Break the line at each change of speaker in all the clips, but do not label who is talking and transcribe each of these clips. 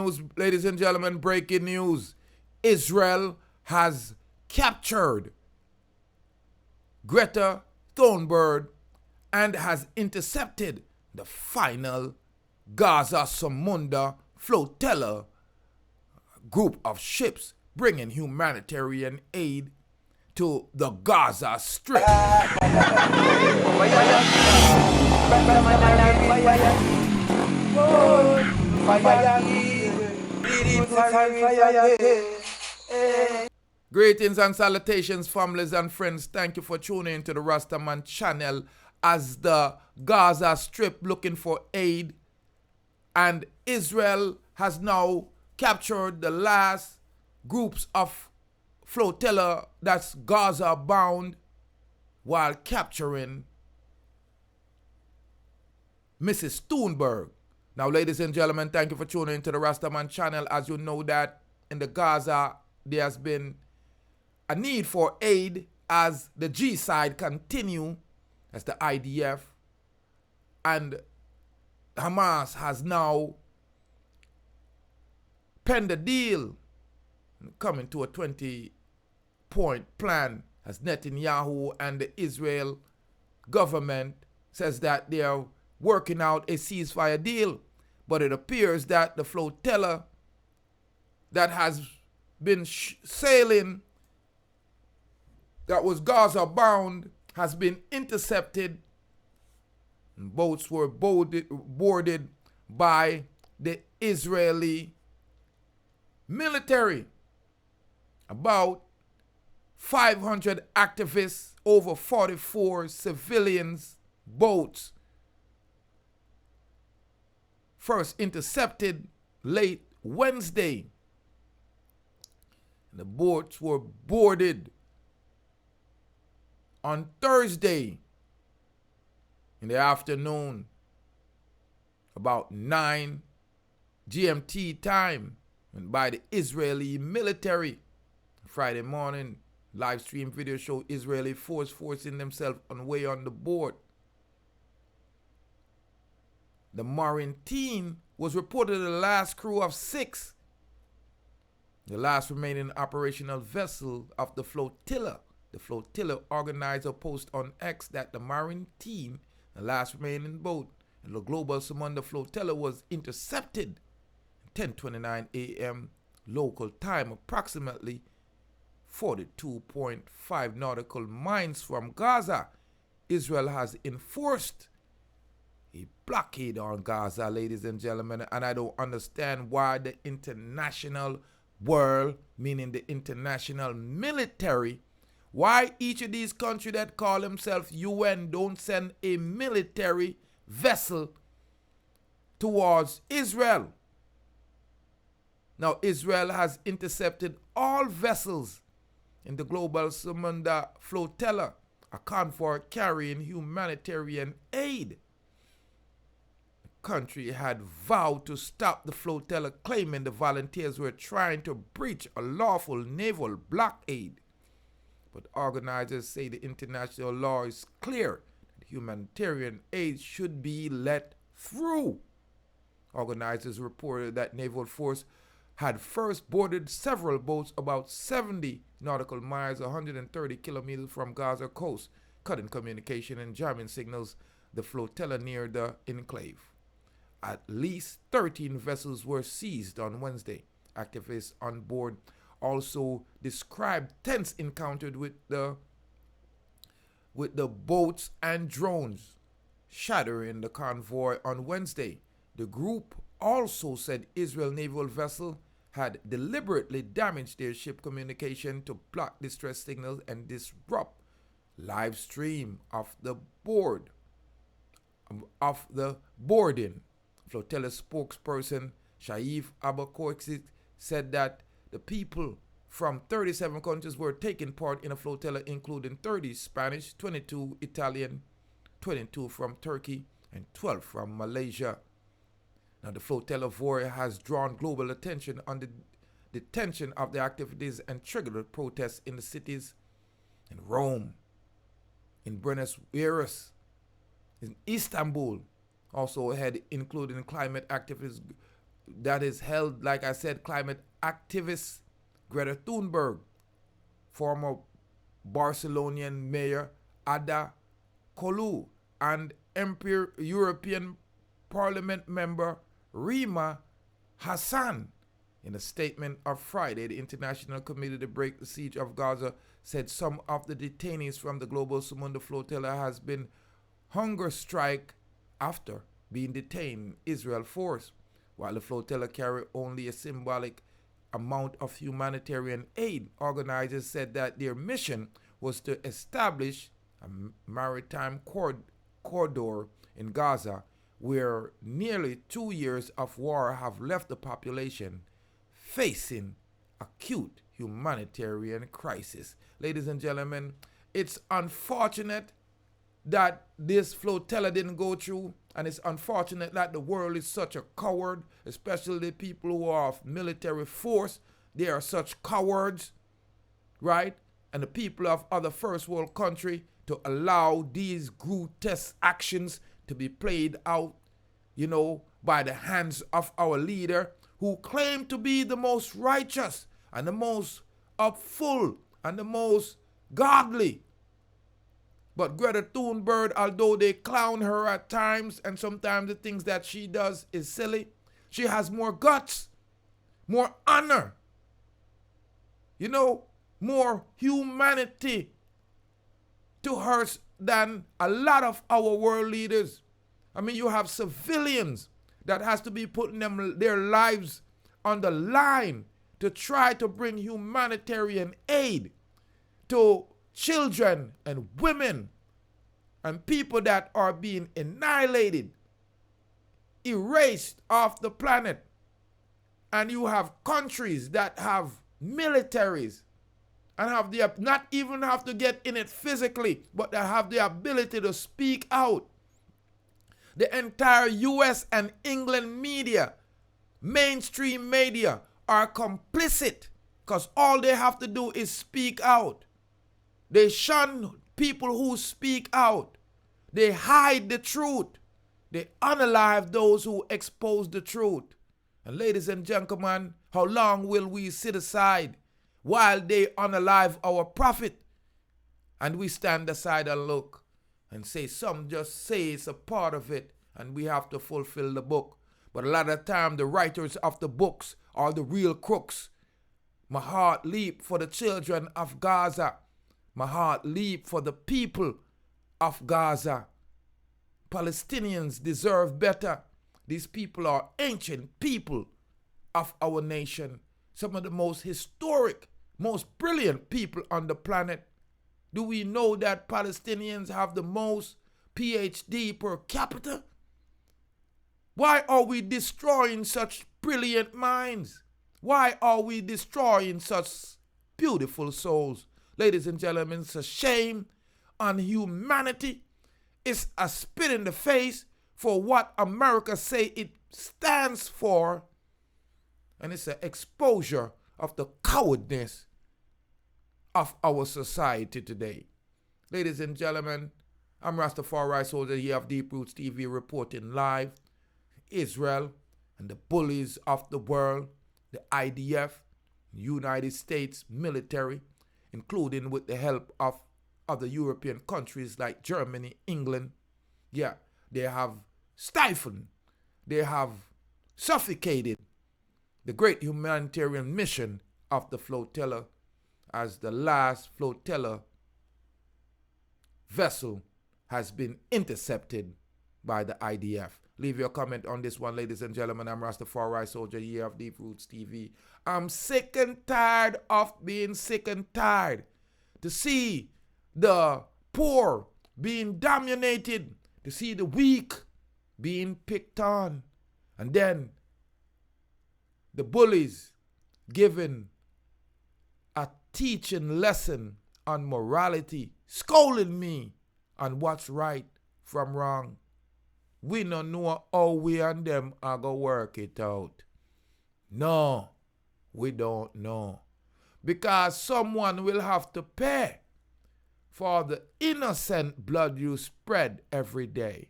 news, ladies and gentlemen, breaking news. Israel has captured Greta Thunberg and has intercepted the final Gaza Sumud Flotilla group of ships bringing humanitarian aid to the Gaza Strip. Greetings and salutations, families and friends. Thank you for tuning into the Rastaman channel as the Gaza Strip looking for aid, and Israel has now captured the last groups of flotilla that's Gaza bound while capturing Mrs. Thunberg. Now, ladies and gentlemen, thank you for tuning into the Rastaman channel. As you know that in the Gaza, there has been a need for aid as the G side continue, as the IDF, and Hamas has now penned a deal coming to a 20-point plan as Netanyahu and the Israel government says that they are working out a ceasefire deal. But it appears that the flotilla that has been sailing, that was Gaza bound, has been intercepted. And boats were boarded by the Israeli military. About 500 activists, over 44 civilians, boats first intercepted late Wednesday. The boats were boarded on Thursday in the afternoon, about 9 GMT time, and by the Israeli military. Friday morning, live stream video show Israeli forcing themselves on the way on the board. The Marinette was reported the last crew of 6, the last remaining operational vessel of the flotilla. The flotilla organizer post on X that the Marinette, the last remaining boat in the Global Sumud Flotilla, was intercepted at 10:29 a.m. local time, approximately 42.5 nautical miles from Gaza. Israel has enforced a blockade on Gaza, ladies and gentlemen, and I don't understand why the international world, meaning the international military, why each of these countries that call themselves UN don't send a military vessel towards Israel. Now, Israel has intercepted all vessels in the Global Sumud Flotilla, a convoy carrying humanitarian aid. The country had vowed to stop the flotilla, claiming the volunteers were trying to breach a lawful naval blockade. But organizers say the international law is clear that humanitarian aid should be let through. Organizers reported that naval force had first boarded several boats about 70 nautical miles, 130 kilometers from Gaza coast, cutting communication and jamming signals the flotilla near the enclave. At least 13 vessels were seized on Wednesday. Activists on board also described tense encounters with the boats and drones shattering the convoy on Wednesday. The group also said Israel naval vessel had deliberately damaged their ship communication to block distress signals and disrupt live stream of the boarding. Flotilla spokesperson Shaif Abakoixit said that the people from 37 countries were taking part in a flotilla, including 30 Spanish, 22 Italian, 22 from Turkey, and 12 from Malaysia. Now, the flotilla voyage has drawn global attention on the detention of the activities and triggered protests in the cities in Rome, in Buenos Aires, in Istanbul. Also had including climate activists that is held, like I said, climate activist Greta Thunberg, former Barcelonian mayor Ada Colau, and European Parliament member Rima Hassan. In a statement of Friday, the International Committee to Break the Siege of Gaza said some of the detainees from the Global Sumud Flotilla has been hunger strike after being detained in Israel force. While the flotilla carried only a symbolic amount of humanitarian aid, organizers said that their mission was to establish a maritime corridor in Gaza, where nearly 2 years of war have left the population facing acute humanitarian crisis. Ladies and gentlemen, it's unfortunate that this flotilla didn't go through, and it's unfortunate that the world is such a coward, especially the people who are of military force. They are such cowards, right? And the people of other first world country to allow these grotesque actions to be played out, by the hands of our leader, who claimed to be the most righteous and the most upful and the most godly. But Greta Thunberg, although they clown her at times and sometimes the things that she does is silly, she has more guts, more honor, more humanity to her than a lot of our world leaders. I mean, you have civilians that has to be putting their lives on the line to try to bring humanitarian aid to children and women and people that are being annihilated, erased off the planet. And you have countries that have militaries and not even have to get in it physically, but that have the ability to speak out. The entire US and England media, mainstream media, are complicit because all they have to do is speak out. They shun people who speak out. They hide the truth. They unalive those who expose the truth. And ladies and gentlemen, how long will we sit aside while they unalive our prophet? And we stand aside and look and say, some just say it's a part of it and we have to fulfill the book. But a lot of the time, the writers of the books are the real crooks. My heart leap for the children of Gaza. My heart leap for the people of Gaza. Palestinians deserve better. These people are ancient people of our nation. Some of the most historic, most brilliant people on the planet. Do we know that Palestinians have the most PhD per capita? Why are we destroying such brilliant minds? Why are we destroying such beautiful souls? Ladies and gentlemen, it's a shame on humanity. It's a spit in the face for what America say it stands for. And it's an exposure of the cowardness of our society today. Ladies and gentlemen, I'm Rastafari Soldier here of Deep Roots TV reporting live. Israel and the bullies of the world, the IDF, United States military, including with the help of other European countries like Germany, England. Yeah, they have stifled, they have suffocated the great humanitarian mission of the flotilla as the last flotilla vessel has been intercepted by the IDF. Leave your comment on this one, ladies and gentlemen. I'm Rastafari Soldier here of Deep Roots TV. I'm sick and tired of being sick and tired to see the poor being dominated, to see the weak being picked on, and then the bullies giving a teaching lesson on morality, scolding me on what's right from wrong. We don't know how we and them are going to work it out. No, we don't know. Because someone will have to pay for the innocent blood you spread every day.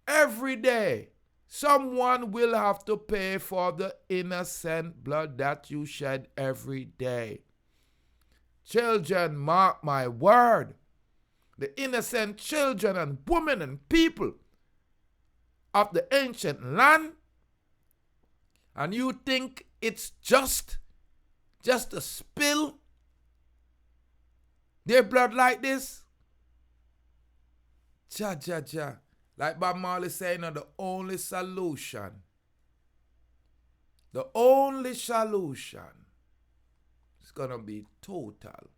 Every day, Someone will have to pay for the innocent blood that you shed every day. Children, mark my word. The innocent children and women and people of the ancient land. And you think it's just to spill their blood like this? Ja. Like Bob Marley saying, the only solution is going to be total